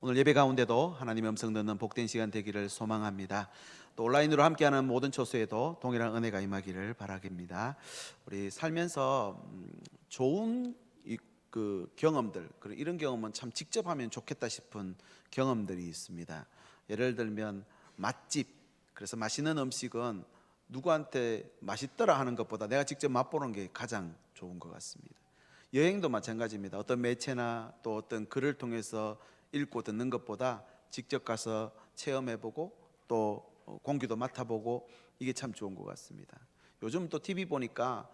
오늘 예배 가운데도 하나님의 음성 듣는 복된 시간 되기를 소망합니다. 또 온라인으로 함께하는 모든 초소에도 동일한 은혜가 임하기를 바라겠습니다. 우리 살면서 좋은 그 경험들, 이런 경험은 참 직접 하면 좋겠다 싶은 경험들이 있습니다. 예를 들면 맛집, 그래서 맛있는 음식은 누구한테 맛있더라 하는 것보다 내가 직접 맛보는 게 가장 좋은 것 같습니다. 여행도 마찬가지입니다. 어떤 매체나 또 어떤 글을 통해서 읽고 듣는 것보다 직접 가서 체험해보고 또 공기도 맡아보고 이게 참 좋은 것 같습니다. 요즘 또 TV 보니까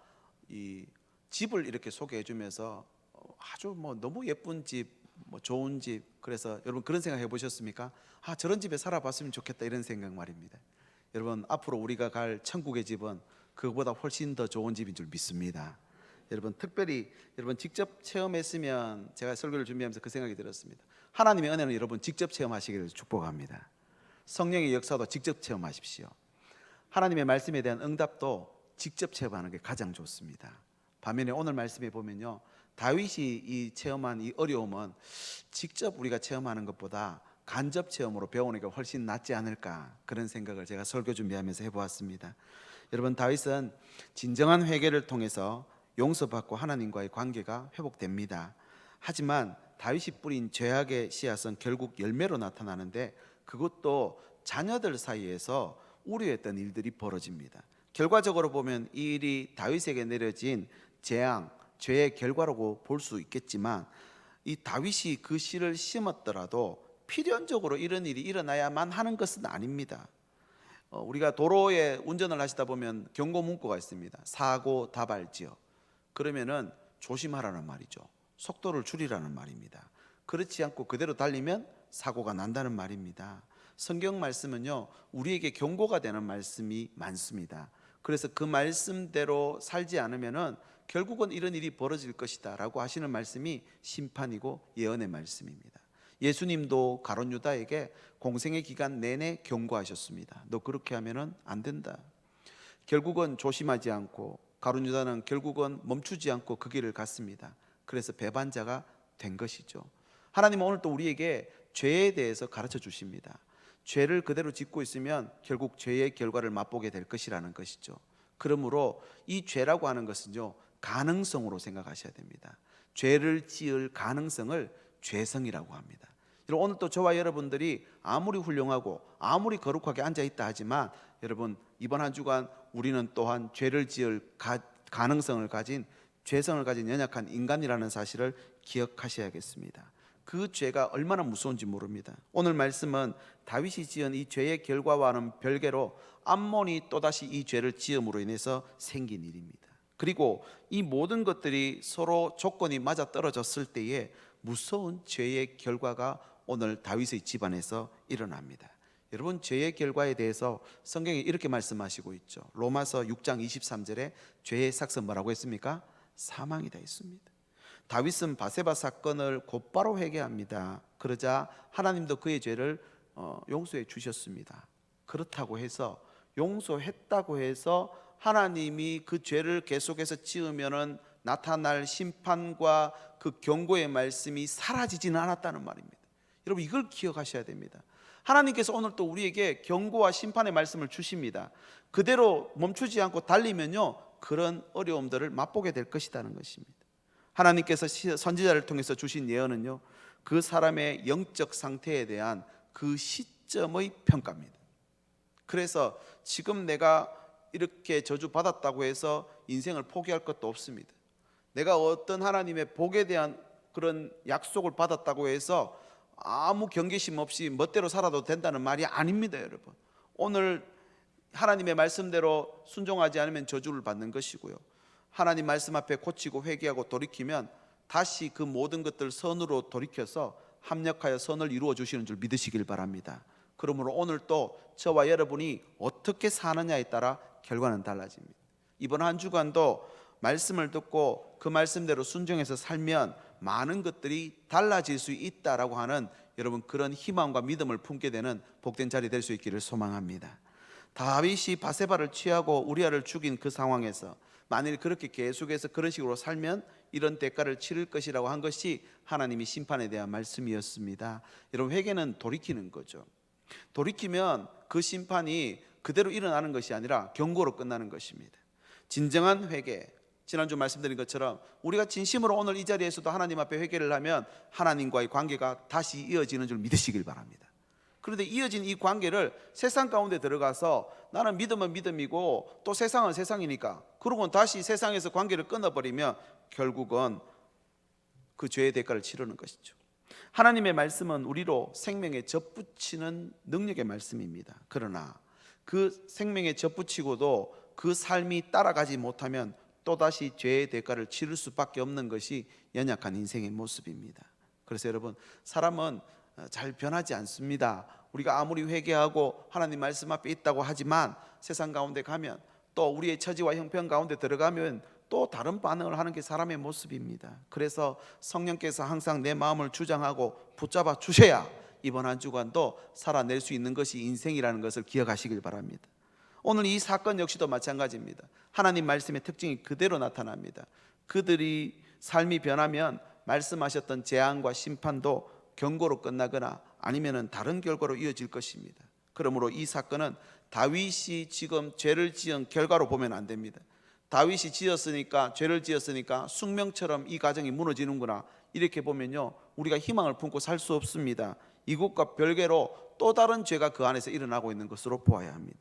이 집을 이렇게 소개해주면서 아주 너무 예쁜 집, 좋은 집, 그래서 여러분 그런 생각 해보셨습니까? 저런 집에 살아봤으면 좋겠다 이런 생각 말입니다. 여러분 앞으로 우리가 갈 천국의 집은 그거보다 훨씬 더 좋은 집인 줄 믿습니다. 여러분 특별히 여러분 직접 체험했으면, 제가 설교를 준비하면서 그 생각이 들었습니다. 하나님의 은혜는 여러분 직접 체험하시기를 축복합니다. 성령의 역사도 직접 체험하십시오. 하나님의 말씀에 대한 응답도 직접 체험하는 게 가장 좋습니다. 반면에 오늘 말씀에 보면요, 다윗이 이 체험한 이 어려움은 직접 우리가 체험하는 것보다 간접 체험으로 배우는 게 훨씬 낫지 않을까, 그런 생각을 제가 설교 준비하면서 해보았습니다. 여러분 다윗은 진정한 회개를 통해서 용서받고 하나님과의 관계가 회복됩니다. 하지만 다윗이 뿌린 죄악의 씨앗은 결국 열매로 나타나는데, 그것도 자녀들 사이에서 우려했던 일들이 벌어집니다. 결과적으로 보면 이 일이 다윗에게 내려진 재앙, 죄의 결과라고 볼 수 있겠지만, 이 다윗이 그 씨를 심었더라도 필연적으로 이런 일이 일어나야만 하는 것은 아닙니다. 우리가 도로에 운전을 하시다 보면 경고 문구가 있습니다. 사고 다발지어. 그러면은 조심하라는 말이죠. 속도를 줄이라는 말입니다. 그렇지 않고 그대로 달리면 사고가 난다는 말입니다. 성경 말씀은요, 우리에게 경고가 되는 말씀이 많습니다. 그래서 그 말씀대로 살지 않으면은 결국은 이런 일이 벌어질 것이다 라고 하시는 말씀이 심판이고 예언의 말씀입니다. 예수님도 가룟 유다에게 공생의 기간 내내 경고하셨습니다. 너 그렇게 하면은 안 된다. 결국은 조심하지 않고 가룟 유다는 결국은 멈추지 않고 그 길을 갔습니다. 그래서 배반자가 된 것이죠. 하나님은 오늘 또 우리에게 죄에 대해서 가르쳐 주십니다. 죄를 그대로 짓고 있으면 결국 죄의 결과를 맛보게 될 것이라는 것이죠. 그러므로 이 죄라고 하는 것은요, 가능성으로 생각하셔야 됩니다. 죄를 지을 가능성을 죄성이라고 합니다. 오늘 또 저와 여러분들이 아무리 훌륭하고 아무리 거룩하게 앉아있다 하지만, 여러분 이번 한 주간 우리는 또한 죄를 지을 가능성을 가진, 죄성을 가진 연약한 인간이라는 사실을 기억하셔야겠습니다. 그 죄가 얼마나 무서운지 모릅니다. 오늘 말씀은 다윗이 지은 이 죄의 결과와는 별개로 암몬이 또다시 이 죄를 지음으로 인해서 생긴 일입니다. 그리고 이 모든 것들이 서로 조건이 맞아 떨어졌을 때에 무서운 죄의 결과가 오늘 다윗의 집안에서 일어납니다. 여러분 죄의 결과에 대해서 성경이 이렇게 말씀하시고 있죠. 로마서 6장 23절에 죄의 삭은 뭐라고 했습니까? 사망이다 했습니다. 다윗은 바세바 사건을 곧바로 회개합니다. 그러자 하나님도 그의 죄를 용서해 주셨습니다. 그렇다고 해서, 용서했다고 해서 하나님이 그 죄를 계속해서 지으면은 나타날 심판과 그 경고의 말씀이 사라지지는 않았다는 말입니다. 여러분 이걸 기억하셔야 됩니다. 하나님께서 오늘 또 우리에게 경고와 심판의 말씀을 주십니다. 그대로 멈추지 않고 달리면요, 그런 어려움들을 맛보게 될 것이라는 것입니다. 하나님께서 선지자를 통해서 주신 예언은요, 그 사람의 영적 상태에 대한 그 시점의 평가입니다. 그래서 지금 내가 이렇게 저주받았다고 해서 인생을 포기할 것도 없습니다. 내가 어떤 하나님의 복에 대한 그런 약속을 받았다고 해서 아무 경계심 없이 멋대로 살아도 된다는 말이 아닙니다. 여러분, 오늘 하나님의 말씀대로 순종하지 않으면 저주를 받는 것이고요, 하나님 말씀 앞에 고치고 회개하고 돌이키면 다시 그 모든 것들 선으로 돌이켜서 합력하여 선을 이루어 주시는 줄 믿으시길 바랍니다. 그러므로 오늘 또 저와 여러분이 어떻게 사느냐에 따라 결과는 달라집니다. 이번 한 주간도 말씀을 듣고 그 말씀대로 순종해서 살면 많은 것들이 달라질 수 있다라고 하는 여러분 그런 희망과 믿음을 품게 되는 복된 자리 될 수 있기를 소망합니다. 다윗이 바세바를 취하고 우리아를 죽인 그 상황에서 만일 그렇게 계속해서 그런 식으로 살면 이런 대가를 치를 것이라고 한 것이 하나님이 심판에 대한 말씀이었습니다. 여러분, 회개는 돌이키는 거죠. 돌이키면 그 심판이 그대로 일어나는 것이 아니라 경고로 끝나는 것입니다. 진정한 회개, 지난주 말씀드린 것처럼 우리가 진심으로 오늘 이 자리에서도 하나님 앞에 회개를 하면 하나님과의 관계가 다시 이어지는 줄 믿으시길 바랍니다. 그런데 이어진 이 관계를 세상 가운데 들어가서 나는 믿음은 믿음이고 또 세상은 세상이니까 그러고 다시 세상에서 관계를 끊어버리면 결국은 그 죄의 대가를 치르는 것이죠. 하나님의 말씀은 우리로 생명에 접붙이는 능력의 말씀입니다. 그러나 그 생명에 접붙이고도 그 삶이 따라가지 못하면 또다시 죄의 대가를 치를 수밖에 없는 것이 연약한 인생의 모습입니다. 그래서 여러분, 사람은 잘 변하지 않습니다. 우리가 아무리 회개하고 하나님 말씀 앞에 있다고 하지만 세상 가운데 가면 또 우리의 처지와 형편 가운데 들어가면 또 다른 반응을 하는 게 사람의 모습입니다. 그래서 성령께서 항상 내 마음을 주장하고 붙잡아 주셔야 이번 한 주간도 살아낼 수 있는 것이 인생이라는 것을 기억하시길 바랍니다. 오늘 이 사건 역시도 마찬가지입니다. 하나님 말씀의 특징이 그대로 나타납니다. 그들이 삶이 변하면 말씀하셨던 재앙과 심판도 경고로 끝나거나 아니면 다른 결과로 이어질 것입니다. 그러므로 이 사건은 다윗이 지금 죄를 지은 결과로 보면 안 됩니다. 다윗이 지었으니까, 죄를 지었으니까 숙명처럼 이 가정이 무너지는구나, 이렇게 보면요, 우리가 희망을 품고 살 수 없습니다. 이것과 별개로 또 다른 죄가 그 안에서 일어나고 있는 것으로 보아야 합니다.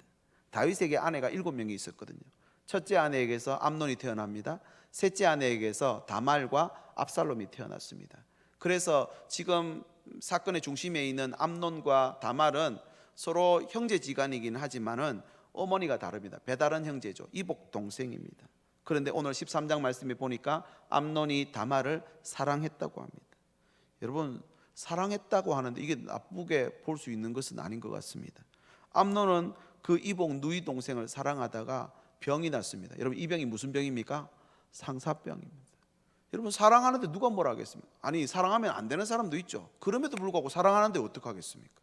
다윗에게 아내가 7명이 있었거든요. 첫째 아내에게서 암논이 태어납니다. 셋째 아내에게서 다말과 압살롬이 태어났습니다. 그래서 지금 사건의 중심에 있는 암논과 다말은 서로 형제지간이긴 하지만은 어머니가 다릅니다. 배다른 형제죠. 이복 동생입니다. 그런데 오늘 13장 말씀에 보니까 암논이 다말을 사랑했다고 합니다. 여러분, 사랑했다고 하는데 이게 나쁘게 볼 수 있는 것은 아닌 것 같습니다. 암논은 그 이복 누이 동생을 사랑하다가 병이 났습니다. 여러분, 이 병이 무슨 병입니까? 상사병입니다. 여러분, 사랑하는데 누가 뭐라 하겠습니까? 아니, 사랑하면 안 되는 사람도 있죠. 그럼에도 불구하고 사랑하는데 어떡하겠습니까?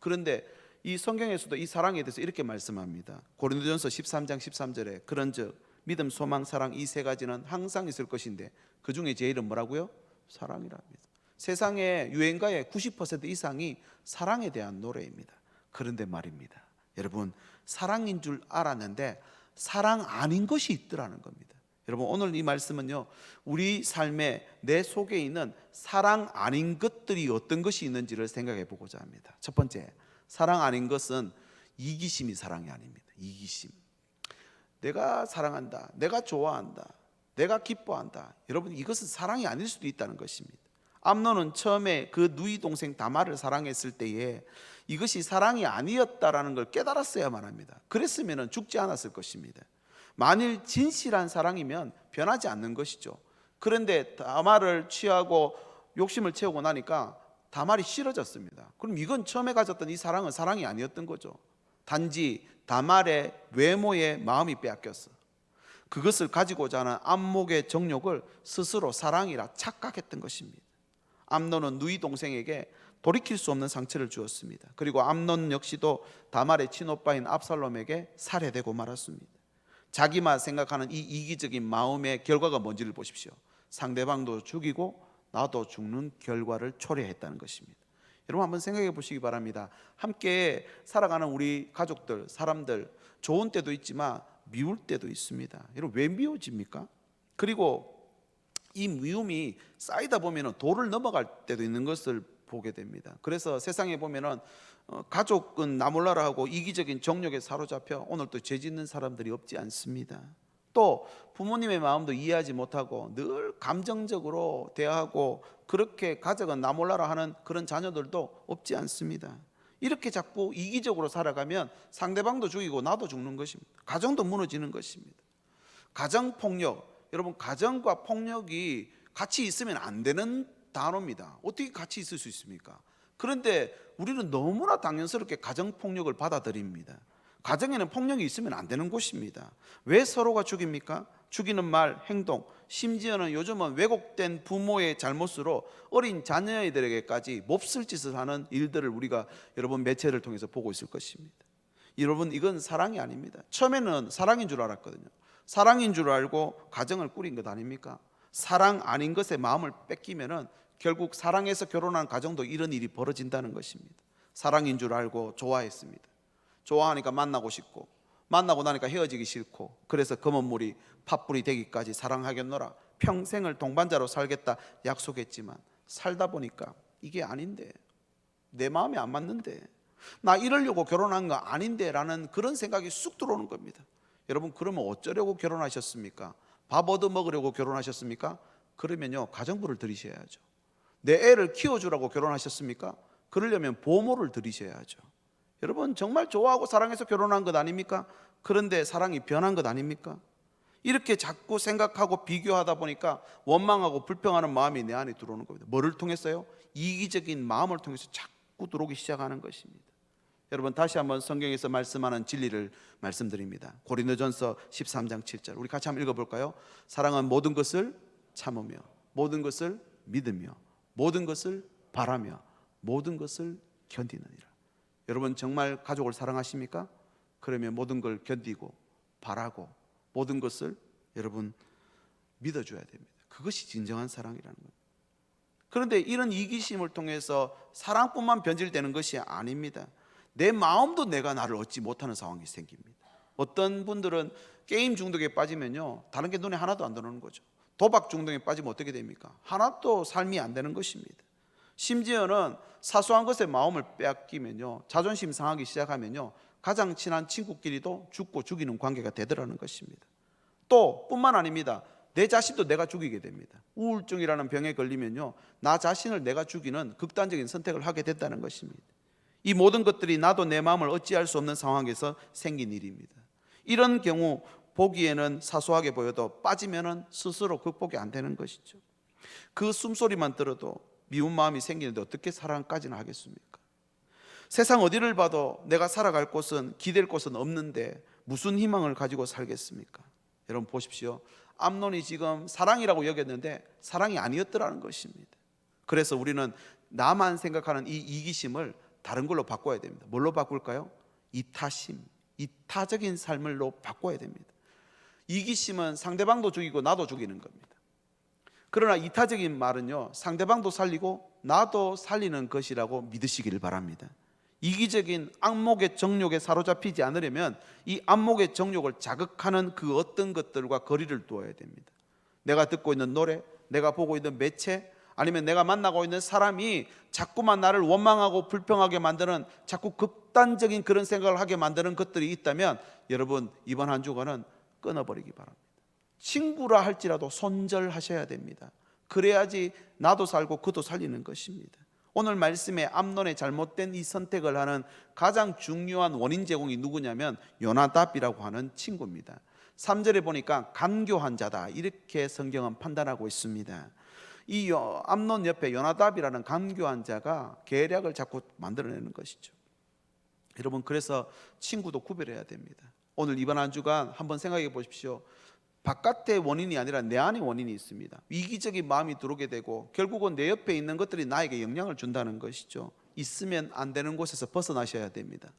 그런데 이 성경에서도 이 사랑에 대해서 이렇게 말씀합니다. 고린도전서 13장 13절에 그런즉 믿음, 소망, 사랑 이 세 가지는 항상 있을 것인데 그 중에 제일은 뭐라고요? 사랑이랍니다. 세상의 유행가의 90% 이상이 사랑에 대한 노래입니다. 그런데 말입니다, 여러분, 사랑인 줄 알았는데 사랑 아닌 것이 있더라는 겁니다. 여러분, 오늘 이 말씀은요, 우리 삶에 내 속에 있는 사랑 아닌 것들이 어떤 것이 있는지를 생각해 보고자 합니다. 첫 번째, 사랑 아닌 것은 이기심이 사랑이 아닙니다. 이기심. 내가 사랑한다, 내가 좋아한다, 내가 기뻐한다, 여러분, 이것은 사랑이 아닐 수도 있다는 것입니다. 암논은 처음에 그 누이 동생 다말을 사랑했을 때에 이것이 사랑이 아니었다라는 걸 깨달았어야만 합니다. 그랬으면 죽지 않았을 것입니다. 만일 진실한 사랑이면 변하지 않는 것이죠. 그런데 다말을 취하고 욕심을 채우고 나니까 다말이 싫어졌습니다. 그럼 이건 처음에 가졌던 이 사랑은 사랑이 아니었던 거죠. 단지 다말의 외모에 마음이 빼앗겼어. 그것을 가지고자 하는 안목의 정욕을 스스로 사랑이라 착각했던 것입니다. 암논은 누이 동생에게 돌이킬 수 없는 상처를 주었습니다. 그리고 암논 역시도 다말의 친오빠인 압살롬에게 살해되고 말았습니다. 자기만 생각하는 이 이기적인 마음의 결과가 뭔지를 보십시오. 상대방도 죽이고 나도 죽는 결과를 초래했다는 것입니다. 여러분, 한번 생각해 보시기 바랍니다. 함께 살아가는 우리 가족들, 사람들, 좋은 때도 있지만 미울 때도 있습니다. 여러분, 왜 미워집니까? 그리고 이 미움이 쌓이다 보면 도를 넘어갈 때도 있는 것을 보게 됩니다. 그래서 세상에 보면은 가족은 나 몰라라 하고 이기적인 정욕에 사로잡혀 오늘 또 죄 짓는 사람들이 없지 않습니다. 또 부모님의 마음도 이해하지 못하고 늘 감정적으로 대하고 그렇게 가족은 나 몰라라 하는 그런 자녀들도 없지 않습니다. 이렇게 자꾸 이기적으로 살아가면 상대방도 죽이고 나도 죽는 것입니다. 가정도 무너지는 것입니다. 가정폭력, 여러분, 가정과 폭력이 같이 있으면 안 되는 단어입니다. 어떻게 같이 있을 수 있습니까? 그런데 우리는 너무나 당연스럽게 가정폭력을 받아들입니다. 가정에는 폭력이 있으면 안 되는 곳입니다. 왜 서로가 죽입니까? 죽이는 말, 행동, 심지어는 요즘은 왜곡된 부모의 잘못으로 어린 자녀들에게까지 몹쓸 짓을 하는 일들을 우리가 여러분 매체를 통해서 보고 있을 것입니다. 여러분, 이건 사랑이 아닙니다. 처음에는 사랑인 줄 알았거든요. 사랑인 줄 알고 가정을 꾸린 것 아닙니까? 사랑 아닌 것에 마음을 뺏기면은 결국 사랑해서 결혼한 가정도 이런 일이 벌어진다는 것입니다. 사랑인 줄 알고 좋아했습니다. 좋아하니까 만나고 싶고, 만나고 나니까 헤어지기 싫고, 그래서 검은물이 팥불이 되기까지 사랑하겠노라, 평생을 동반자로 살겠다 약속했지만 살다 보니까 이게 아닌데, 내 마음에 안 맞는데, 나 이러려고 결혼한 거 아닌데 라는 그런 생각이 쑥 들어오는 겁니다. 여러분, 그러면 어쩌려고 결혼하셨습니까? 밥 얻어 먹으려고 결혼하셨습니까? 그러면요, 가정부를 들이셔야죠. 내 애를 키워주라고 결혼하셨습니까? 그러려면 보모를 들이셔야죠. 여러분, 정말 좋아하고 사랑해서 결혼한 것 아닙니까? 그런데 사랑이 변한 것 아닙니까? 이렇게 자꾸 생각하고 비교하다 보니까 원망하고 불평하는 마음이 내 안에 들어오는 겁니다. 뭐를 통해서요? 이기적인 마음을 통해서 자꾸 들어오기 시작하는 것입니다. 여러분, 다시 한번 성경에서 말씀하는 진리를 말씀드립니다. 고린도전서 13장 7절, 우리 같이 한번 읽어볼까요? 사랑은 모든 것을 참으며, 모든 것을 믿으며, 모든 것을 바라며, 모든 것을 견디느니라. 여러분, 정말 가족을 사랑하십니까? 그러면 모든 걸 견디고 바라고 모든 것을 여러분 믿어줘야 됩니다. 그것이 진정한 사랑이라는 겁니다. 그런데 이런 이기심을 통해서 사랑뿐만 변질되는 것이 아닙니다. 내 마음도 내가 나를 얻지 못하는 상황이 생깁니다. 어떤 분들은 게임 중독에 빠지면요, 다른 게 눈에 하나도 안 들어오는 거죠. 도박 중독에 빠지면 어떻게 됩니까? 하나도 삶이 안 되는 것입니다. 심지어는 사소한 것에 마음을 빼앗기면요, 자존심 상하기 시작하면요, 가장 친한 친구끼리도 죽고 죽이는 관계가 되더라는 것입니다. 또 뿐만 아닙니다. 내 자신도 내가 죽이게 됩니다. 우울증이라는 병에 걸리면요, 나 자신을 내가 죽이는 극단적인 선택을 하게 됐다는 것입니다. 이 모든 것들이 나도 내 마음을 어찌할 수 없는 상황에서 생긴 일입니다. 이런 경우 보기에는 사소하게 보여도 빠지면은 스스로 극복이 안 되는 것이죠. 그 숨소리만 들어도 미운 마음이 생기는데 어떻게 사랑까지는 하겠습니까? 세상 어디를 봐도 내가 살아갈 곳은, 기댈 곳은 없는데 무슨 희망을 가지고 살겠습니까? 여러분 보십시오. 암논이 지금 사랑이라고 여겼는데 사랑이 아니었더라는 것입니다. 그래서 우리는 나만 생각하는 이 이기심을 다른 걸로 바꿔야 됩니다. 뭘로 바꿀까요? 이타심, 이타적인 삶을로 바꿔야 됩니다. 이기심은 상대방도 죽이고 나도 죽이는 겁니다. 그러나 이타적인 말은요, 상대방도 살리고 나도 살리는 것이라고 믿으시기를 바랍니다. 이기적인 안목의 정욕에 사로잡히지 않으려면 이 안목의 정욕을 자극하는 그 어떤 것들과 거리를 두어야 됩니다. 내가 듣고 있는 노래, 내가 보고 있는 매체, 아니면 내가 만나고 있는 사람이 자꾸만 나를 원망하고 불평하게 만드는, 자꾸 극단적인 그런 생각을 하게 만드는 것들이 있다면 여러분, 이번 한 주간은 끊어버리기 바랍니다. 친구라 할지라도 손절하셔야 됩니다. 그래야지 나도 살고 그도 살리는 것입니다. 오늘 말씀에 암논의 잘못된 이 선택을 하는 가장 중요한 원인 제공이 누구냐면 요나답이라고 하는 친구입니다. 3절에 보니까 간교한 자다, 이렇게 성경은 판단하고 있습니다. 이 암논 옆에 요나답이라는 간교한 자가 계략을 자꾸 만들어내는 것이죠. 여러분, 그래서 친구도 구별해야 됩니다. 오늘 이번 한 주간 한번 생각해 보십시오. 바깥의 원인이 아니라 내 안의 원인이 있습니다. 이기적인 마음이 들어오게 되고 결국은 내 옆에 있는 것들이 나에게 영향을 준다는 것이죠. 있으면 안 되는 곳에서 벗어나셔야 됩니다.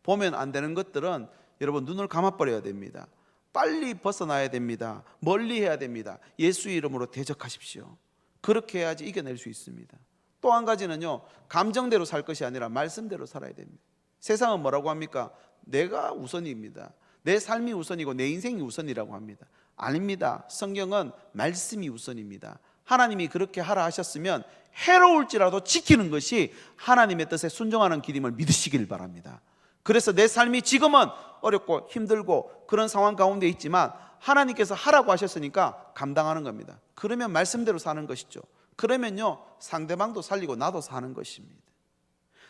보면 안 되는 것들은 여러분 눈을 감아버려야 됩니다. 빨리 벗어나야 됩니다. 멀리 해야 됩니다. 예수의 이름으로 대적하십시오. 그렇게 해야지 이겨낼 수 있습니다. 또 한 가지는요, 감정대로 살 것이 아니라 말씀대로 살아야 됩니다. 세상은 뭐라고 합니까? 내가 우선입니다. 내 삶이 우선이고 내 인생이 우선이라고 합니다. 아닙니다. 성경은 말씀이 우선입니다. 하나님이 그렇게 하라 하셨으면 해로울지라도 지키는 것이 하나님의 뜻에 순종하는 길임을 믿으시길 바랍니다. 그래서 내 삶이 지금은 어렵고 힘들고 그런 상황 가운데 있지만 하나님께서 하라고 하셨으니까 감당하는 겁니다. 그러면 말씀대로 사는 것이죠. 그러면요, 상대방도 살리고 나도 사는 것입니다.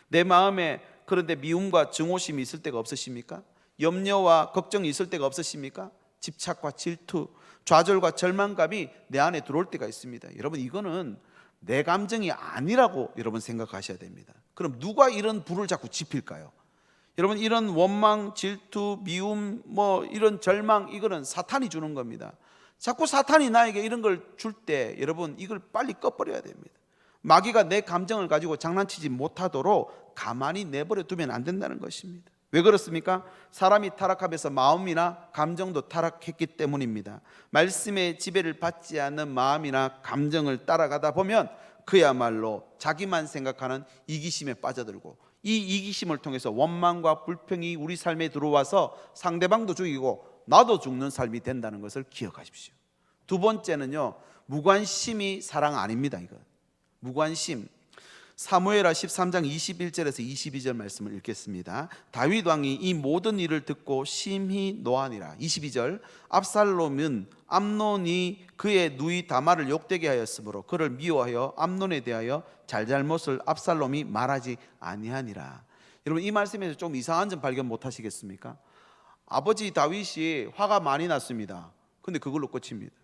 내 마음에 그런데 미움과 증오심이 있을 때가 없으십니까? 염려와 걱정이 있을 때가 없으십니까? 집착과 질투, 좌절과 절망감이 내 안에 들어올 때가 있습니다. 여러분, 이거는 내 감정이 아니라고 여러분 생각하셔야 됩니다. 그럼 누가 이런 불을 자꾸 지필까요? 여러분, 이런 원망, 질투, 미움, 이런 절망, 이거는 사탄이 주는 겁니다. 자꾸 사탄이 나에게 이런 걸 줄 때 여러분, 이걸 빨리 꺼버려야 됩니다. 마귀가 내 감정을 가지고 장난치지 못하도록 가만히 내버려 두면 안 된다는 것입니다. 왜 그렇습니까? 사람이 타락하면서 마음이나 감정도 타락했기 때문입니다. 말씀의 지배를 받지 않는 마음이나 감정을 따라가다 보면 그야말로 자기만 생각하는 이기심에 빠져들고, 이 이기심을 통해서 원망과 불평이 우리 삶에 들어와서 상대방도 죽이고 나도 죽는 삶이 된다는 것을 기억하십시오. 두 번째는요, 무관심이 사랑 아닙니다. 이거 무관심. 사무엘하 13장 21절에서 22절 말씀을 읽겠습니다. 다윗 왕이 이 모든 일을 듣고 심히 노하니라. 22절, 압살롬은 암논이 그의 누이 다말을 욕되게 하였으므로 그를 미워하여 암논에 대하여 잘잘못을 압살롬이 말하지 아니하니라. 여러분, 이 말씀에서 좀 이상한 점 발견 못 하시겠습니까? 아버지 다윗이 화가 많이 났습니다. 근데 그걸로 끝입니다.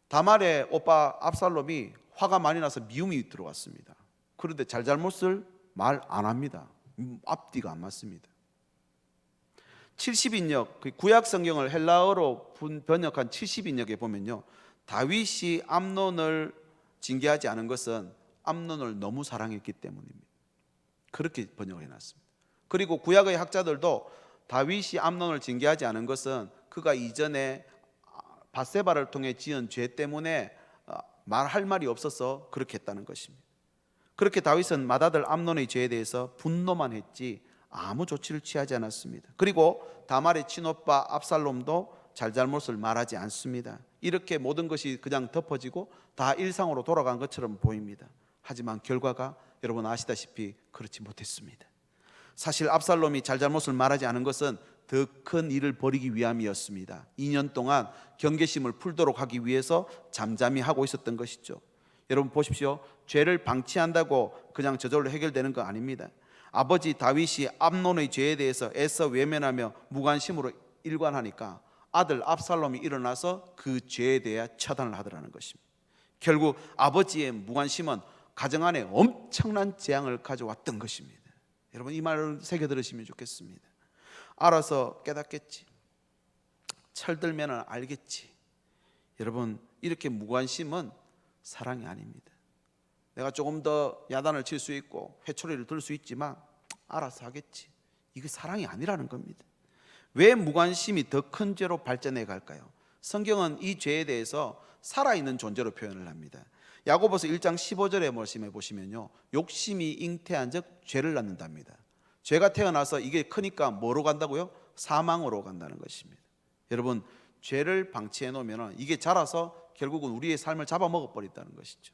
다말의 오빠 압살롬이 화가 많이 나서 미움이 들어왔습니다. 그런데 잘잘못을 말 안 합니다. 앞뒤가 안 맞습니다. 70인역, 구약 성경을 헬라어로 번역한 70인역에 보면요, 다윗이 암논을 징계하지 않은 것은 암논을 너무 사랑했기 때문입니다. 그렇게 번역을 해놨습니다. 그리고 구약의 학자들도 다윗이 암논을 징계하지 않은 것은 그가 이전에 밧세바를 통해 지은 죄 때문에 말할 말이 없어서 그렇게 했다는 것입니다. 그렇게 다윗은 맏아들 암논의 죄에 대해서 분노만 했지 아무 조치를 취하지 않았습니다. 그리고 다말의 친오빠 압살롬도 잘잘못을 말하지 않습니다. 이렇게 모든 것이 그냥 덮어지고 다 일상으로 돌아간 것처럼 보입니다. 하지만 결과가 여러분 아시다시피 그렇지 못했습니다. 사실 압살롬이 잘잘못을 말하지 않은 것은 더 큰 일을 벌이기 위함이었습니다. 2년 동안 경계심을 풀도록 하기 위해서 잠잠히 하고 있었던 것이죠. 여러분 보십시오. 죄를 방치한다고 그냥 저절로 해결되는 거 아닙니다. 아버지 다윗이 암논의 죄에 대해서 애써 외면하며 무관심으로 일관하니까 아들 압살롬이 일어나서 그 죄에 대해 처단을 하더라는 것입니다. 결국 아버지의 무관심은 가정 안에 엄청난 재앙을 가져왔던 것입니다. 여러분, 이 말을 새겨 들으시면 좋겠습니다. 알아서 깨닫겠지, 철들면 알겠지. 여러분, 이렇게 무관심은 사랑이 아닙니다. 내가 조금 더 야단을 칠 수 있고 회초리를 들 수 있지만 알아서 하겠지, 이게 사랑이 아니라는 겁니다. 왜 무관심이 더 큰 죄로 발전해 갈까요? 성경은 이 죄에 대해서 살아있는 존재로 표현을 합니다. 야고보서 1장 15절의 말씀에 보시면요, 욕심이 잉태한 즉 죄를 낳는답니다. 죄가 태어나서 이게 크니까 뭐로 간다고요? 사망으로 간다는 것입니다. 여러분, 죄를 방치해 놓으면 이게 자라서 결국은 우리의 삶을 잡아먹어 버린다는 것이죠.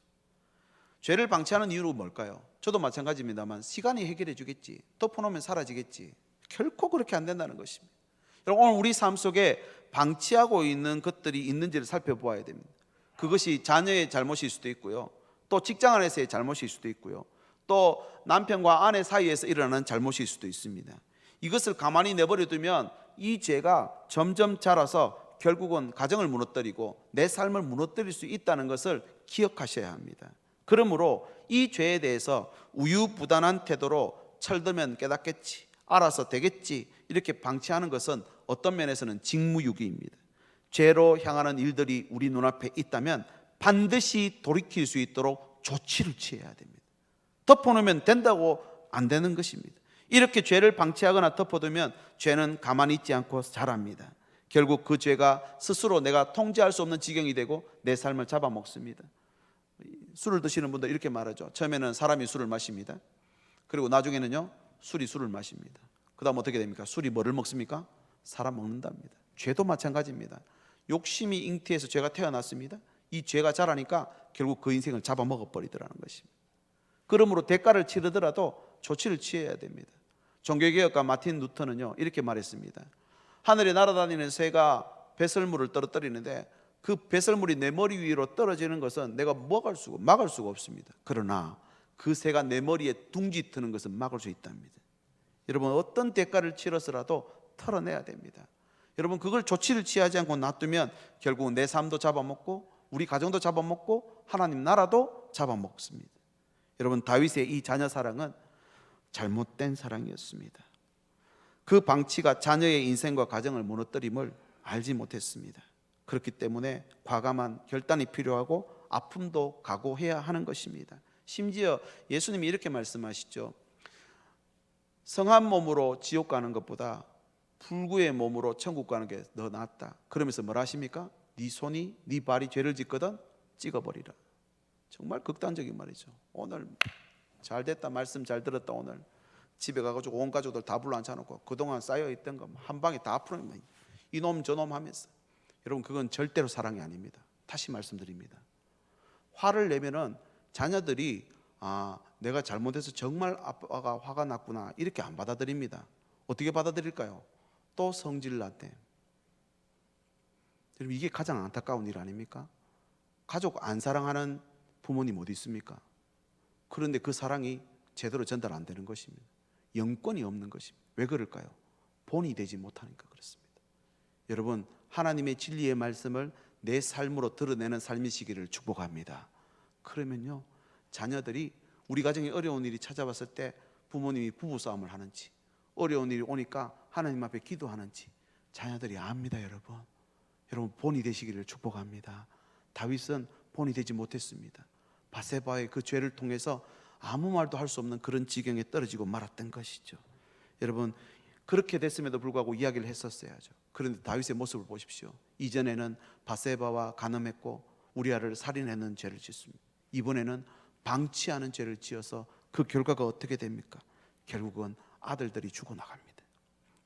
죄를 방치하는 이유는 뭘까요? 저도 마찬가지입니다만 시간이 해결해 주겠지, 덮어놓으면 사라지겠지, 결코 그렇게 안 된다는 것입니다. 여러분, 오늘 우리 삶 속에 방치하고 있는 것들이 있는지를 살펴보아야 됩니다. 그것이 자녀의 잘못일 수도 있고요, 또 직장 안에서의 잘못일 수도 있고요, 또 남편과 아내 사이에서 일어나는 잘못일 수도 있습니다. 이것을 가만히 내버려 두면 이 죄가 점점 자라서 결국은 가정을 무너뜨리고 내 삶을 무너뜨릴 수 있다는 것을 기억하셔야 합니다. 그러므로 이 죄에 대해서 우유부단한 태도로 철들면 깨닫겠지, 알아서 되겠지, 이렇게 방치하는 것은 어떤 면에서는 직무유기입니다. 죄로 향하는 일들이 우리 눈앞에 있다면 반드시 돌이킬 수 있도록 조치를 취해야 됩니다. 덮어놓으면 된다고 안 되는 것입니다. 이렇게 죄를 방치하거나 덮어두면 죄는 가만히 있지 않고 자랍니다. 결국 그 죄가 스스로 내가 통제할 수 없는 지경이 되고 내 삶을 잡아먹습니다. 술을 드시는 분들 이렇게 말하죠. 처음에는 사람이 술을 마십니다. 그리고 나중에는요, 술이 술을 마십니다. 그 다음 어떻게 됩니까? 술이 뭐를 먹습니까? 사람 먹는답니다. 죄도 마찬가지입니다. 욕심이 잉태해서 죄가 태어났습니다. 이 죄가 자라니까 결국 그 인생을 잡아먹어 버리더라는 것입니다. 그러므로 대가를 치르더라도 조치를 취해야 됩니다. 종교개혁가 마틴 루터는요, 이렇게 말했습니다. 하늘에 날아다니는 새가 배설물을 떨어뜨리는데 그 배설물이 내 머리 위로 떨어지는 것은 내가 막을 수가 없습니다. 그러나 그 새가 내 머리에 둥지 트는 것은 막을 수 있답니다. 여러분, 어떤 대가를 치러서라도 털어내야 됩니다. 여러분, 그걸 조치를 취하지 않고 놔두면 결국 내 삶도 잡아먹고 우리 가정도 잡아먹고 하나님 나라도 잡아먹습니다. 여러분, 다윗의 이 자녀 사랑은 잘못된 사랑이었습니다. 그 방치가 자녀의 인생과 가정을 무너뜨림을 알지 못했습니다. 그렇기 때문에 과감한 결단이 필요하고 아픔도 각오해야 하는 것입니다. 심지어 예수님이 이렇게 말씀하시죠. 성한 몸으로 지옥 가는 것보다 불구의 몸으로 천국 가는 게 더 낫다. 그러면서 뭘 하십니까? 네 손이 네 발이 죄를 짓거든 찍어버리라. 정말 극단적인 말이죠. 오늘 잘 됐다, 말씀 잘 들었다. 오늘 집에 가가지고 온 가족들 다 불러앉혀놓고 그동안 쌓여있던 거 한 방에 다 풀어내면 이놈 저놈 하면서, 여러분 그건 절대로 사랑이 아닙니다. 다시 말씀드립니다. 화를 내면은 자녀들이 내가 잘못해서 정말 아빠가 화가 났구나 이렇게 안 받아들입니다. 어떻게 받아들일까요? 또 성질 났대. 여러분 이게 가장 안타까운 일 아닙니까? 가족 안 사랑하는 부모님 어디 있습니까? 그런데 그 사랑이 제대로 전달 안 되는 것입니다. 영권이 없는 것입니다. 왜 그럴까요? 본이 되지 못하니까 그렇습니다. 여러분 하나님의 진리의 말씀을 내 삶으로 드러내는 삶이시기를 축복합니다. 그러면요 자녀들이 우리 가정에 어려운 일이 찾아왔을 때 부모님이 부부싸움을 하는지, 어려운 일이 오니까 하나님 앞에 기도하는지 자녀들이 압니다. 여러분 본이 되시기를 축복합니다. 다윗은 본이 되지 못했습니다. 바세바의 그 죄를 통해서 아무 말도 할 수 없는 그런 지경에 떨어지고 말았던 것이죠. 여러분 그렇게 됐음에도 불구하고 이야기를 했었어야죠. 그런데 다윗의 모습을 보십시오. 이전에는 바세바와 간음했고 우리아를 살인하는 죄를 짓습니다. 이번에는 방치하는 죄를 지어서 그 결과가 어떻게 됩니까? 결국은 아들들이 죽어나갑니다.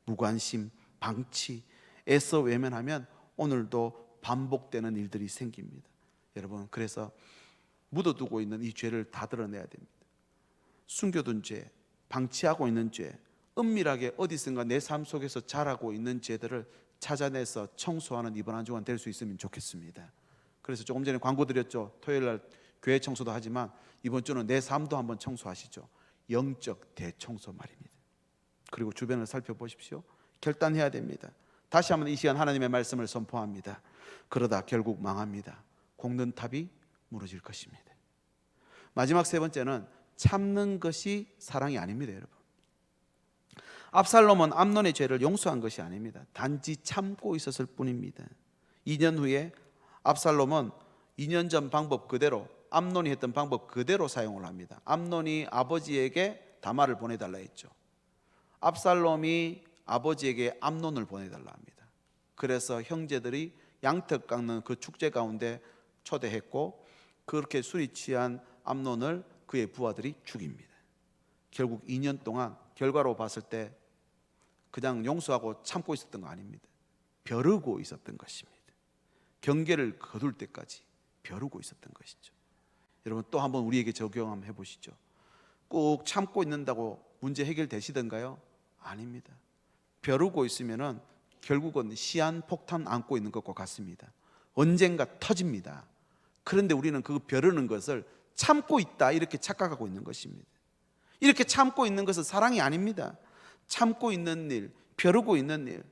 무관심, 방치, 애써 외면하면 오늘도 반복되는 일들이 생깁니다. 여러분 그래서 묻어두고 있는 이 죄를 다 드러내야 됩니다. 숨겨둔 죄, 방치하고 있는 죄, 은밀하게 어디선가 내 삶 속에서 자라고 있는 죄들을 찾아내서 청소하는 이번 한 주간 될 수 있으면 좋겠습니다. 그래서 조금 전에 광고 드렸죠. 토요일 날 교회 청소도 하지만 이번 주는 내 삶도 한번 청소하시죠. 영적 대청소 말입니다. 그리고 주변을 살펴보십시오. 결단해야 됩니다. 다시 한번 이 시간 하나님의 말씀을 선포합니다. 그러다 결국 망합니다. 공든 탑이 무너질 것입니다. 마지막 세 번째는 참는 것이 사랑이 아닙니다. 여러분 압살롬은 암논의 죄를 용서한 것이 아닙니다. 단지 참고 있었을 뿐입니다. 2년 후에 압살롬은 2년 전 방법 그대로, 암논이 했던 방법 그대로 사용을 합니다. 암논이 아버지에게 다말을 보내달라 했죠. 압살롬이 아버지에게 암논을 보내달라 합니다. 그래서 형제들이 양턱 깎는 그 축제 가운데 초대했고 그렇게 술이 취한 암논을 그의 부하들이 죽입니다. 결국 2년 동안 결과로 봤을 때 그냥 용서하고 참고 있었던 거 아닙니다. 벼르고 있었던 것입니다. 경계를 거둘 때까지 벼르고 있었던 것이죠. 여러분 또 한번 우리에게 적용 한번 해보시죠. 꼭 참고 있는다고 문제 해결되시던가요? 아닙니다. 벼르고 있으면은 결국은 시한폭탄 안고 있는 것과 같습니다. 언젠가 터집니다. 그런데 우리는 그 벼르는 것을 참고 있다 이렇게 착각하고 있는 것입니다. 이렇게 참고 있는 것은 사랑이 아닙니다. 참고 있는 일, 벼르고 있는 일,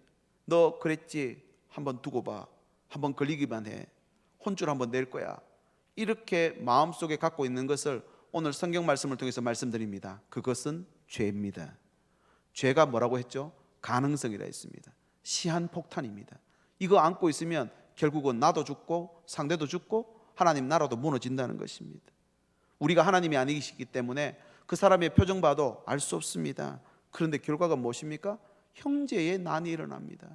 너 그랬지? 한번 두고 봐. 한번 걸리기만 해. 혼줄 한번 낼 거야. 이렇게 마음속에 갖고 있는 것을 오늘 성경 말씀을 통해서 말씀드립니다. 그것은 죄입니다. 죄가 뭐라고 했죠? 가능성이라 했습니다. 시한폭탄입니다. 이거 안고 있으면 결국은 나도 죽고 상대도 죽고 하나님 나라도 무너진다는 것입니다. 우리가 하나님이 아니시기 때문에 그 사람의 표정 봐도 알 수 없습니다. 그런데 결과가 무엇입니까? 형제의 난이 일어납니다.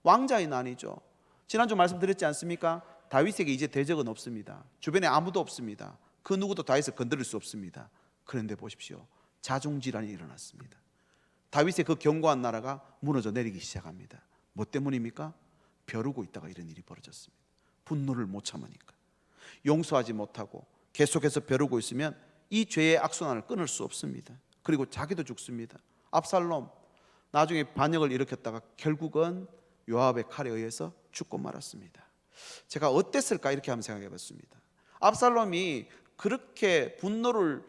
왕자의 난이죠. 지난주 말씀드렸지 않습니까? 다윗에게 이제 대적은 없습니다. 주변에 아무도 없습니다. 그 누구도 다윗을 건드릴 수 없습니다. 그런데 보십시오. 자중질환이 일어났습니다. 다윗의 그 견고한 나라가 무너져 내리기 시작합니다. 뭐 때문입니까? 벼르고 있다가 이런 일이 벌어졌습니다. 분노를 못 참으니까. 용서하지 못하고 계속해서 벼르고 있으면 이 죄의 악순환을 끊을 수 없습니다. 그리고 자기도 죽습니다. 압살롬 나중에 반역을 일으켰다가 결국은 요압의 칼에 의해서 죽고 말았습니다. 제가 어땠을까 이렇게 한번 생각해 봤습니다. 압살롬이 그렇게 분노를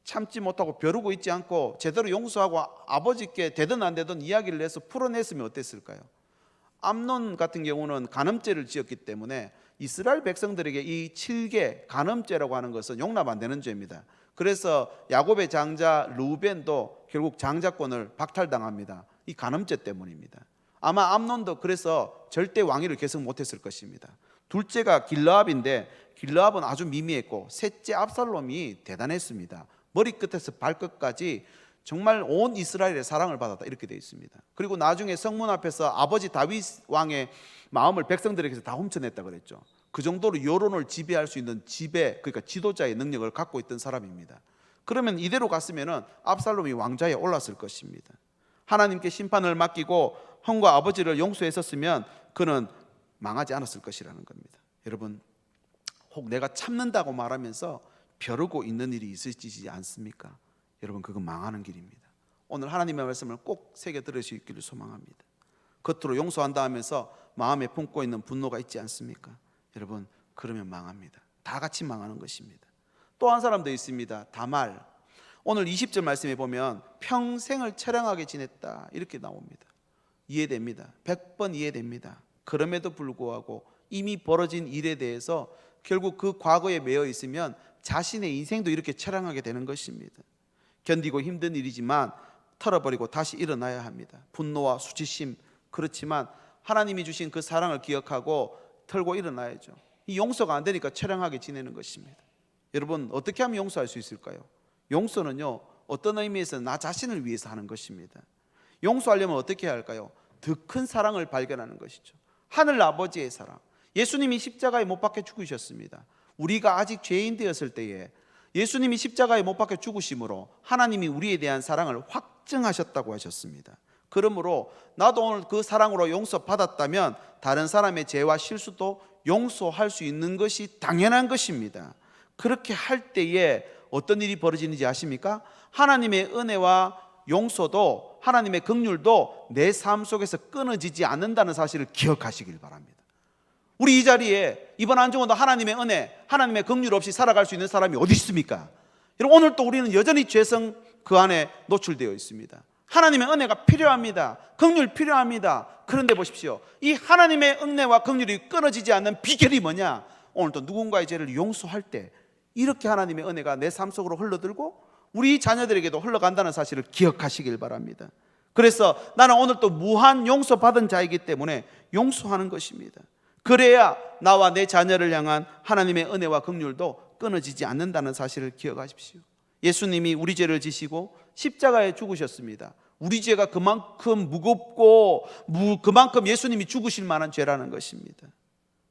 참지 못하고 벼르고 있지 않고 제대로 용서하고 아버지께 되든 안 되든 이야기를 해서 풀어냈으면 어땠을까요? 암논 같은 경우는 간음죄를 지었기 때문에 이스라엘 백성들에게 이 7개 간음죄라고 하는 것은 용납 안 되는 죄입니다. 그래서 야곱의 장자 르우벤도 결국 장자권을 박탈당합니다. 이 간음죄 때문입니다. 아마 암논도 그래서 절대 왕위를 계속 못했을 것입니다. 둘째가 길르압인데 길르압은 아주 미미했고 셋째 압살롬이 대단했습니다. 머리끝에서 발끝까지 정말 온 이스라엘의 사랑을 받았다 이렇게 되어 있습니다. 그리고 나중에 성문 앞에서 아버지 다윗 왕의 마음을 백성들에게서 다 훔쳐냈다 그랬죠. 그 정도로 여론을 지배할 수 있는 그러니까 지도자의 능력을 갖고 있던 사람입니다. 그러면 이대로 갔으면 압살롬이 왕좌에 올랐을 것입니다. 하나님께 심판을 맡기고 형과 아버지를 용서했었으면 그는 망하지 않았을 것이라는 겁니다. 여러분, 혹 내가 참는다고 말하면서 벼르고 있는 일이 있으시지 않습니까? 여러분, 그건 망하는 길입니다. 오늘 하나님의 말씀을 꼭 새겨 들을 수 있기를 소망합니다. 겉으로 용서한다 하면서 마음에 품고 있는 분노가 있지 않습니까? 여러분, 그러면 망합니다. 다 같이 망하는 것입니다. 또 한 사람도 있습니다. 다말. 오늘 20절 말씀에 보면 평생을 처량하게 지냈다 이렇게 나옵니다. 이해됩니다. 100번 이해됩니다. 그럼에도 불구하고 이미 벌어진 일에 대해서 결국 그 과거에 매여 있으면 자신의 인생도 이렇게 처량하게 되는 것입니다. 견디고 힘든 일이지만 털어버리고 다시 일어나야 합니다. 분노와 수치심, 그렇지만 하나님이 주신 그 사랑을 기억하고 털고 일어나야죠. 이 용서가 안 되니까 처량하게 지내는 것입니다. 여러분, 어떻게 하면 용서할 수 있을까요? 용서는요, 어떤 의미에서 나 자신을 위해서 하는 것입니다. 용서하려면 어떻게 해야 할까요? 더 큰 사랑을 발견하는 것이죠. 하늘 아버지의 사랑. 예수님이 십자가에 못 박혀 죽으셨습니다. 우리가 아직 죄인 되었을 때에 예수님이 십자가에 못 박혀 죽으심으로 하나님이 우리에 대한 사랑을 확증하셨다고 하셨습니다. 그러므로 나도 오늘 그 사랑으로 용서받았다면 다른 사람의 죄와 실수도 용서할 수 있는 것이 당연한 것입니다. 그렇게 할 때에 어떤 일이 벌어지는지 아십니까? 하나님의 은혜와 용서도, 하나님의 긍휼도 내 삶 속에서 끊어지지 않는다는 사실을 기억하시길 바랍니다. 우리 이 자리에 이번 한 주간도 하나님의 은혜, 하나님의 긍휼 없이 살아갈 수 있는 사람이 어디 있습니까? 여러분, 오늘 또 우리는 여전히 죄성 그 안에 노출되어 있습니다. 하나님의 은혜가 필요합니다. 긍휼 필요합니다. 그런데 보십시오, 이 하나님의 은혜와 긍휼이 끊어지지 않는 비결이 뭐냐? 오늘 또 누군가의 죄를 용서할 때 이렇게 하나님의 은혜가 내 삶 속으로 흘러들고 우리 자녀들에게도 흘러간다는 사실을 기억하시길 바랍니다. 그래서 나는 오늘 또 무한 용서받은 자이기 때문에 용서하는 것입니다. 그래야 나와 내 자녀를 향한 하나님의 은혜와 긍휼도 끊어지지 않는다는 사실을 기억하십시오. 예수님이 우리 죄를 지시고 십자가에 죽으셨습니다. 우리 죄가 그만큼 무겁고 그만큼 예수님이 죽으실 만한 죄라는 것입니다.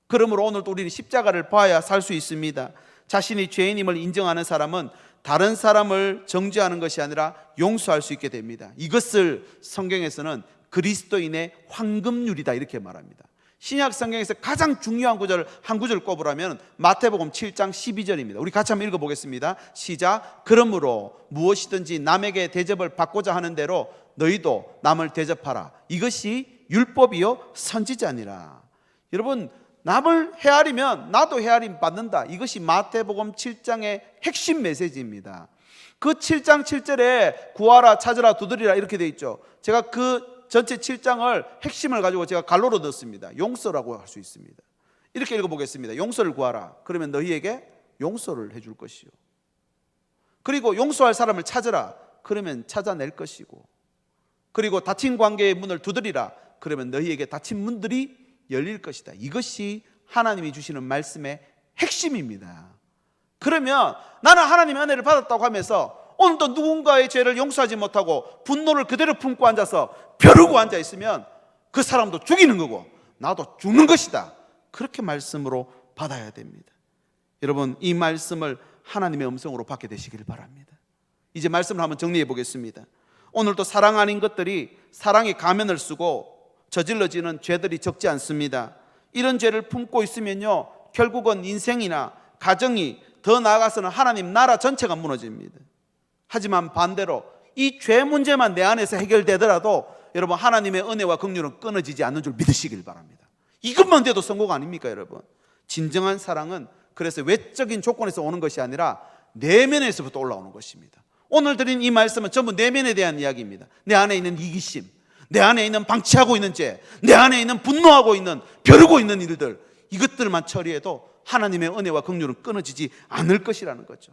그러므로 오늘도 우리는 십자가를 봐야 살 수 있습니다. 자신이 죄인임을 인정하는 사람은 다른 사람을 정죄하는 것이 아니라 용서할 수 있게 됩니다. 이것을 성경에서는 그리스도인의 황금률이다 이렇게 말합니다. 신약 성경에서 가장 중요한 구절을 한 구절 꼽으라면 마태복음 7장 12절입니다. 우리 같이 한번 읽어보겠습니다. 시작. 그러므로 무엇이든지 남에게 대접을 받고자 하는 대로 너희도 남을 대접하라. 이것이 율법이요 선지자니라. 여러분, 남을 헤아리면 나도 헤아림 받는다. 이것이 마태복음 7장의 핵심 메시지입니다. 그 7장 7절에 구하라, 찾으라, 두드리라 이렇게 되어 있죠. 제가 그 전체 7장을 핵심을 가지고 제가 갈로로 넣었습니다. 용서라고 할 수 있습니다. 이렇게 읽어보겠습니다. 용서를 구하라. 그러면 너희에게 용서를 해줄 것이요. 그리고 용서할 사람을 찾으라. 그러면 찾아낼 것이고. 그리고 닫힌 관계의 문을 두드리라. 그러면 너희에게 닫힌 문들이 열릴 것이다. 이것이 하나님이 주시는 말씀의 핵심입니다. 그러면 나는 하나님의 은혜를 받았다고 하면서 오늘도 누군가의 죄를 용서하지 못하고 분노를 그대로 품고 앉아서 벼르고 앉아 있으면 그 사람도 죽이는 거고 나도 죽는 것이다. 그렇게 말씀으로 받아야 됩니다. 여러분, 이 말씀을 하나님의 음성으로 받게 되시길 바랍니다. 이제 말씀을 한번 정리해 보겠습니다. 오늘도 사랑 아닌 것들이 사랑의 가면을 쓰고 저질러지는 죄들이 적지 않습니다. 이런 죄를 품고 있으면요, 결국은 인생이나 가정이, 더 나아가서는 하나님 나라 전체가 무너집니다. 하지만 반대로 이 죄 문제만 내 안에서 해결되더라도 여러분, 하나님의 은혜와 긍휼은 끊어지지 않는 줄 믿으시길 바랍니다. 이것만 돼도 성공 아닙니까, 여러분? 진정한 사랑은 그래서 외적인 조건에서 오는 것이 아니라 내면에서부터 올라오는 것입니다. 오늘 드린 이 말씀은 전부 내면에 대한 이야기입니다. 내 안에 있는 이기심, 내 안에 있는 방치하고 있는 죄, 내 안에 있는 분노하고 있는 벼르고 있는 일들, 이것들만 처리해도 하나님의 은혜와 긍휼은 끊어지지 않을 것이라는 거죠.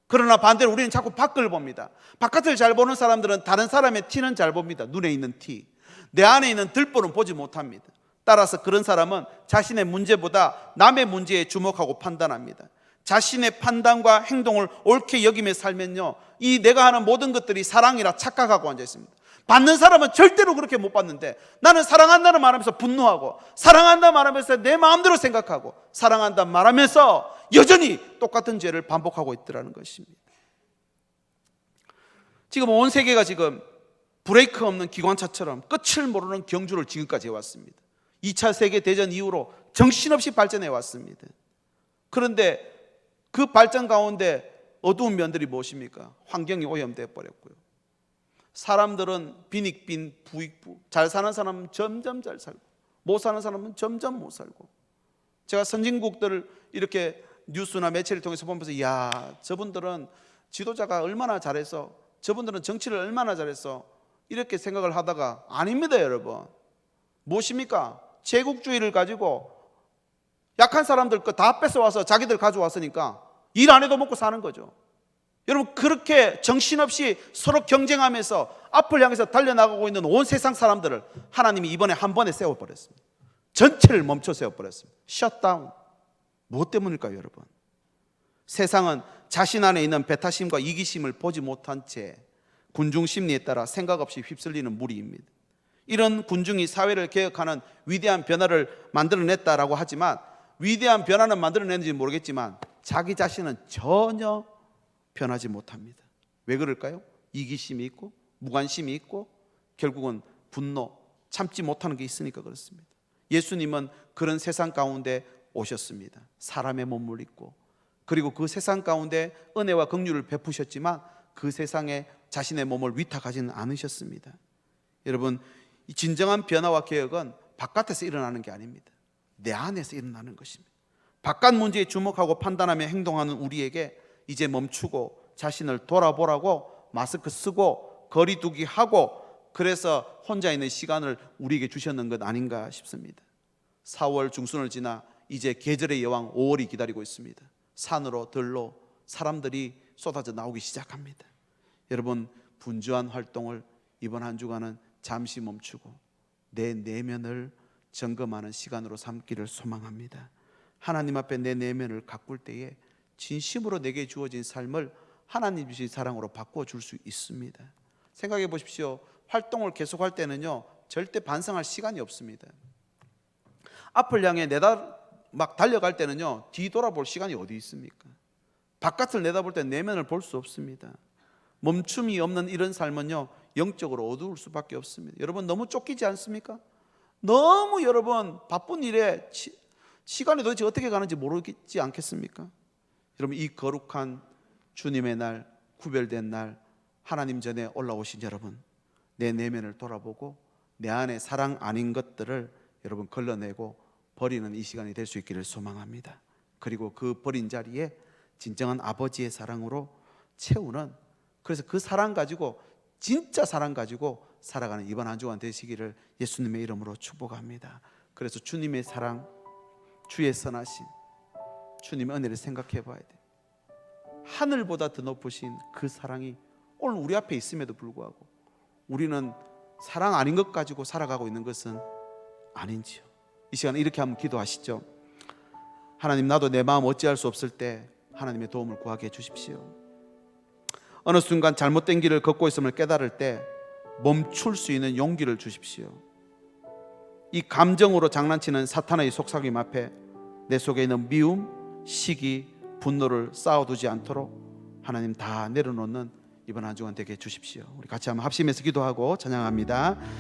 그러나 반대로 우리는 자꾸 밖을 봅니다. 바깥을 잘 보는 사람들은 다른 사람의 티는 잘 봅니다. 눈에 있는 티. 내 안에 있는 들보는 보지 못합니다. 따라서 그런 사람은 자신의 문제보다 남의 문제에 주목하고 판단합니다. 자신의 판단과 행동을 옳게 여기며 살면요, 이 내가 하는 모든 것들이 사랑이라 착각하고 앉아 있습니다. 받는 사람은 절대로 그렇게 못 받는데, 나는 사랑한다는 말하면서 분노하고, 사랑한다 말하면서 내 마음대로 생각하고, 사랑한다 말하면서 여전히 똑같은 죄를 반복하고 있더라는 것입니다. 지금 온 세계가 지금 브레이크 없는 기관차처럼 끝을 모르는 경주를 지금까지 해왔습니다. 2차 세계대전 이후로 정신없이 발전해 왔습니다. 그런데 그 발전 가운데 어두운 면들이 무엇입니까? 환경이 오염되어 버렸고요. 사람들은 빈익빈 부익부, 잘 사는 사람은 점점 잘 살고, 못 사는 사람은 점점 못 살고. 제가 선진국들을 이렇게 뉴스나 매체를 통해서 보면서, 야, 저분들은 지도자가 얼마나 잘해서, 저분들은 정치를 얼마나 잘해서, 이렇게 생각을 하다가, 아닙니다 여러분. 무엇입니까? 제국주의를 가지고 약한 사람들 거 다 뺏어와서 자기들 가져왔으니까 일 안 해도 먹고 사는 거죠. 여러분, 그렇게 정신없이 서로 경쟁하면서 앞을 향해서 달려나가고 있는 온 세상 사람들을 하나님이 이번에 한 번에 세워버렸습니다. 전체를 멈춰 세워버렸습니다. 셧다운. 무엇 때문일까요 여러분? 세상은 자신 안에 있는 배타심과 이기심을 보지 못한 채 군중 심리에 따라 생각 없이 휩쓸리는 무리입니다. 이런 군중이 사회를 개혁하는 위대한 변화를 만들어냈다라고 하지만, 위대한 변화는 만들어냈는지 모르겠지만 자기 자신은 전혀 변하지 못합니다. 왜 그럴까요? 이기심이 있고 무관심이 있고 결국은 분노, 참지 못하는 게 있으니까 그렇습니다. 예수님은 그런 세상 가운데 오셨습니다. 사람의 몸을 입고, 그리고 그 세상 가운데 은혜와 긍휼을 베푸셨지만 그 세상에 자신의 몸을 위탁하지는 않으셨습니다. 여러분, 이 진정한 변화와 개혁은 바깥에서 일어나는 게 아닙니다. 내 안에서 일어나는 것입니다. 바깥 문제에 주목하고 판단하며 행동하는 우리에게 이제 멈추고 자신을 돌아보라고 마스크 쓰고 거리 두기 하고, 그래서 혼자 있는 시간을 우리에게 주셨는 것 아닌가 싶습니다. 4월 중순을 지나 이제 계절의 여왕 5월이 기다리고 있습니다. 산으로 들로 사람들이 쏟아져 나오기 시작합니다. 여러분, 분주한 활동을 이번 한 주간은 잠시 멈추고 내 내면을 점검하는 시간으로 삼기를 소망합니다. 하나님 앞에 내 내면을 가꿀 때에 진심으로 내게 주어진 삶을 하나님 주신 사랑으로 바꿔줄 수 있습니다. 생각해 보십시오. 활동을 계속할 때는요, 절대 반성할 시간이 없습니다. 앞을 향해 막 달려갈 때는요, 뒤돌아볼 시간이 어디 있습니까? 바깥을 내다볼 때 내면을 볼 수 없습니다. 멈춤이 없는 이런 삶은요, 영적으로 어두울 수밖에 없습니다. 여러분, 너무 쫓기지 않습니까? 너무 여러분 바쁜 일에 시간이 도대체 어떻게 가는지 모르지 않겠습니까? 여러분, 이 거룩한 주님의 날, 구별된 날, 하나님 전에 올라오신 여러분, 내 내면을 돌아보고 내 안에 사랑 아닌 것들을 여러분 걸러내고 버리는 이 시간이 될 수 있기를 소망합니다. 그리고 그 버린 자리에 진정한 아버지의 사랑으로 채우는, 그래서 그 사랑 가지고, 진짜 사랑 가지고 살아가는 이번 한 주간 되시기를 예수님의 이름으로 축복합니다. 그래서 주님의 사랑, 주의 선하심, 주님의 은혜를 생각해 봐야 돼. 하늘보다 더 높으신 그 사랑이 오늘 우리 앞에 있음에도 불구하고 우리는 사랑 아닌 것 가지고 살아가고 있는 것은 아닌지요? 이 시간에 이렇게 한번 기도하시죠. 하나님, 나도 내 마음 어찌할 수 없을 때 하나님의 도움을 구하게 해주십시오. 어느 순간 잘못된 길을 걷고 있음을 깨달을 때 멈출 수 있는 용기를 주십시오. 이 감정으로 장난치는 사탄의 속삭임 앞에 내 속에 있는 미움, 시기, 분노를 쌓아두지 않도록 하나님 다 내려놓는 이번 한 주간 되게 해주십시오. 우리 같이 한번 합심해서 기도하고 찬양합니다.